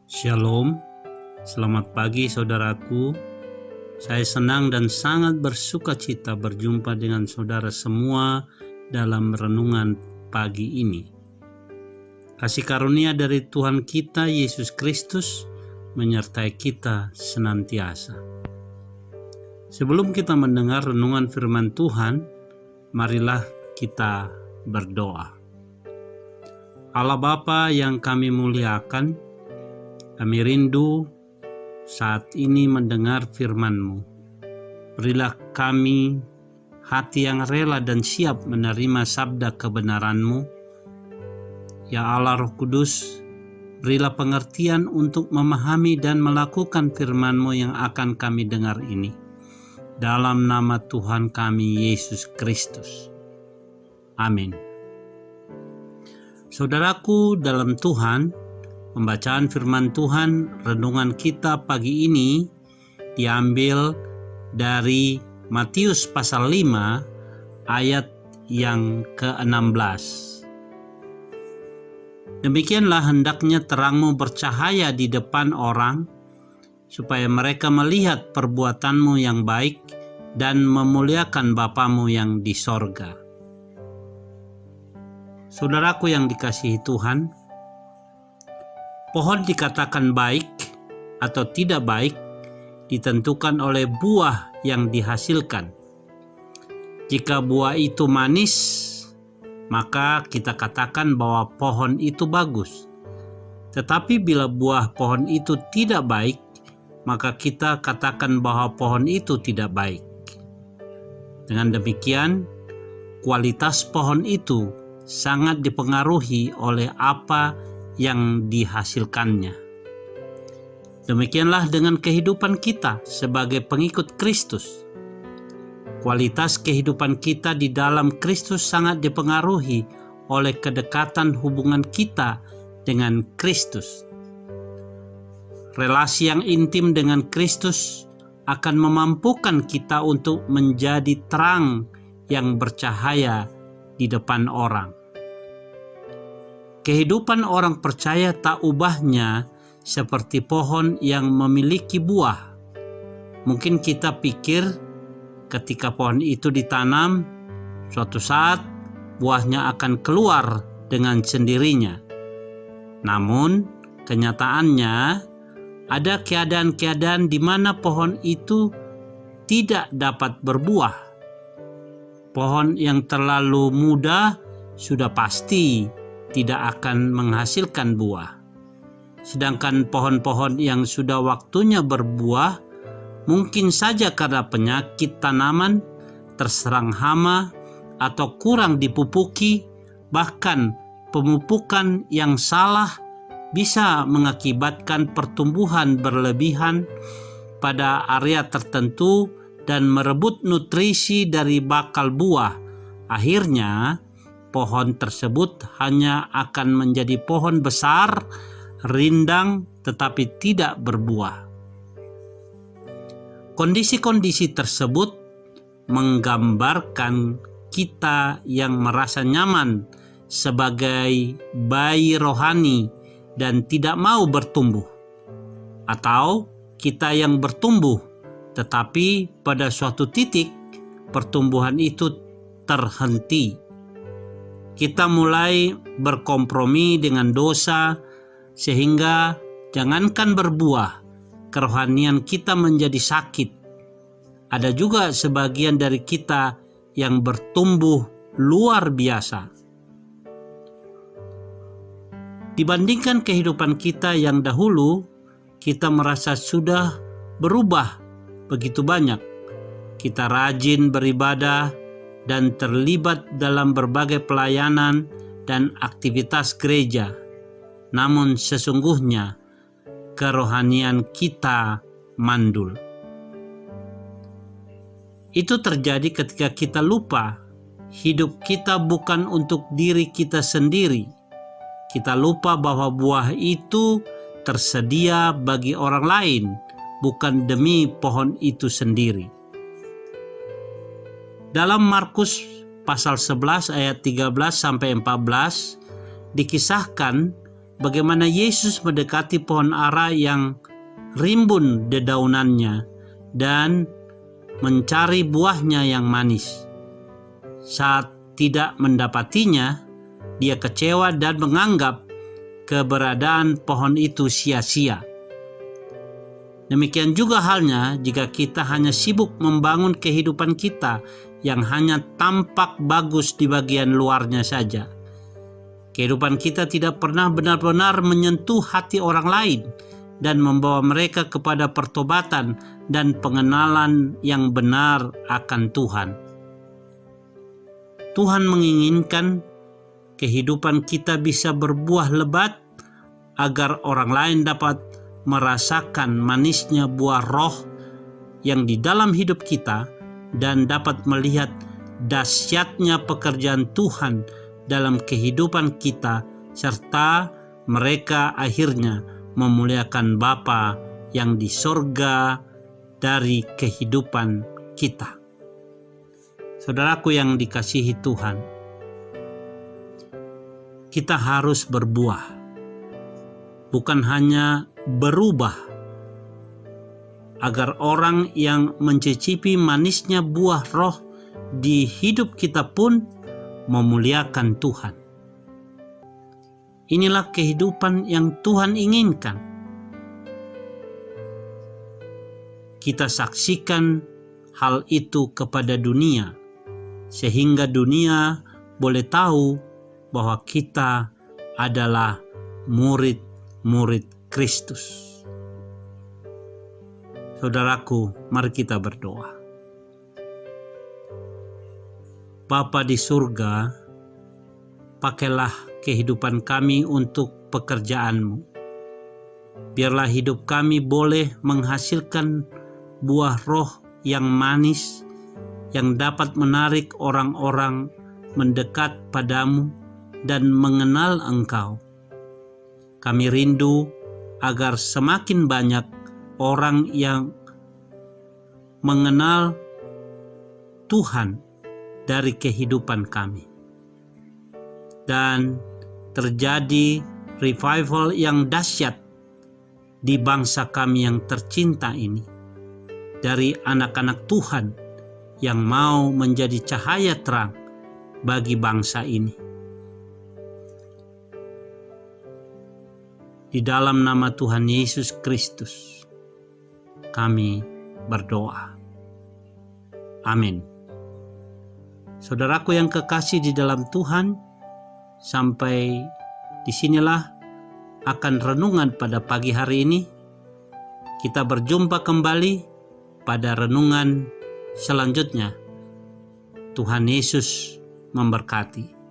Shalom, selamat pagi saudaraku. Saya senang dan sangat bersuka cita berjumpa dengan saudara semua dalam renungan pagi ini. Kasih karunia dari Tuhan kita Yesus Kristus menyertai kita senantiasa. Sebelum kita mendengar renungan firman Tuhan, marilah kita berdoa. Allah Bapa yang kami muliakan, kami rindu saat ini mendengar firman-Mu. Berilah kami hati yang rela dan siap menerima sabda kebenaran-Mu. Ya Allah Roh Kudus, berilah pengertian untuk memahami dan melakukan firman-Mu yang akan kami dengar ini. Dalam nama Tuhan kami Yesus Kristus. Amin. Saudaraku dalam Tuhan, pembacaan firman Tuhan renungan kita pagi ini diambil dari Matius pasal 5 ayat yang ke-16. Demikianlah hendaknya terangmu bercahaya di depan orang, supaya mereka melihat perbuatanmu yang baik dan memuliakan Bapamu yang di sorga. Saudaraku yang dikasihi Tuhan, pohon dikatakan baik atau tidak baik ditentukan oleh buah yang dihasilkan. Jika buah itu manis, maka kita katakan bahwa pohon itu bagus. Tetapi bila buah pohon itu tidak baik, maka kita katakan bahwa pohon itu tidak baik. Dengan demikian, kualitas pohon itu sangat dipengaruhi oleh apa yang dihasilkannya. Demikianlah dengan kehidupan kita sebagai pengikut Kristus. Kualitas kehidupan kita di dalam Kristus sangat dipengaruhi oleh kedekatan hubungan kita dengan Kristus. Relasi yang intim dengan Kristus akan memampukan kita untuk menjadi terang yang bercahaya di depan orang. Kehidupan orang percaya tak ubahnya seperti pohon yang memiliki buah. Mungkin kita pikir ketika pohon itu ditanam, suatu saat buahnya akan keluar dengan sendirinya. Namun, kenyataannya ada keadaan-keadaan di mana pohon itu tidak dapat berbuah. Pohon yang terlalu muda sudah pasti tidak akan menghasilkan buah. Sedangkan pohon-pohon yang sudah waktunya berbuah, mungkin saja karena penyakit tanaman, terserang hama, atau kurang dipupuki, bahkan pemupukan yang salah bisa mengakibatkan pertumbuhan berlebihan pada area tertentu dan merebut nutrisi dari bakal buah. Akhirnya, pohon tersebut hanya akan menjadi pohon besar, rindang, tetapi tidak berbuah. Kondisi-kondisi tersebut menggambarkan kita yang merasa nyaman sebagai bayi rohani dan tidak mau bertumbuh, atau kita yang bertumbuh tetapi pada suatu titik pertumbuhan itu terhenti. Kita mulai berkompromi dengan dosa sehingga jangankan berbuah, kerohanian kita menjadi sakit. Ada juga sebagian dari kita yang bertumbuh luar biasa. Dibandingkan kehidupan kita yang dahulu, kita merasa sudah berubah begitu banyak. Kita rajin beribadah dan terlibat dalam berbagai pelayanan dan aktivitas gereja. Namun sesungguhnya kerohanian kita mandul. Itu terjadi ketika kita lupa hidup kita bukan untuk diri kita sendiri. Kita lupa bahwa buah itu tersedia bagi orang lain, bukan demi pohon itu sendiri. Dalam Markus pasal 11 ayat 13 sampai 14 dikisahkan bagaimana Yesus mendekati pohon ara yang rimbun dedaunannya dan mencari buahnya yang manis. Saat tidak mendapatinya, dia kecewa dan menganggap keberadaan pohon itu sia-sia. Demikian juga halnya jika kita hanya sibuk membangun kehidupan kita yang hanya tampak bagus di bagian luarnya saja. Kehidupan kita tidak pernah benar-benar menyentuh hati orang lain dan membawa mereka kepada pertobatan dan pengenalan yang benar akan Tuhan. Tuhan menginginkan kehidupan kita bisa berbuah lebat agar orang lain dapat merasakan manisnya buah roh yang di dalam hidup kita dan dapat melihat dahsyatnya pekerjaan Tuhan dalam kehidupan kita, serta mereka akhirnya memuliakan Bapa yang di sorga dari kehidupan kita. Saudaraku yang dikasihi Tuhan, kita harus berbuah, bukan hanya berubah, agar orang yang mencicipi manisnya buah roh di hidup kita pun memuliakan Tuhan. Inilah kehidupan yang Tuhan inginkan. Kita saksikan hal itu kepada dunia, sehingga dunia boleh tahu bahwa kita adalah murid-murid Kristus. Saudaraku, mari kita berdoa. Bapa di surga, pakailah kehidupan kami untuk pekerjaan-Mu. Biarlah hidup kami boleh menghasilkan buah roh yang manis, yang dapat menarik orang-orang mendekat padamu dan mengenal Engkau. Kami rindu agar semakin banyak orang yang mengenal Tuhan dari kehidupan kami. Dan terjadi revival yang dahsyat di bangsa kami yang tercinta ini. Dari anak-anak Tuhan yang mau menjadi cahaya terang bagi bangsa ini. Di dalam nama Tuhan Yesus Kristus, kami berdoa. Amin. Saudaraku yang kekasih di dalam Tuhan, sampai disinilah akan renungan pada pagi hari ini. Kita berjumpa kembali pada renungan selanjutnya. Tuhan Yesus memberkati.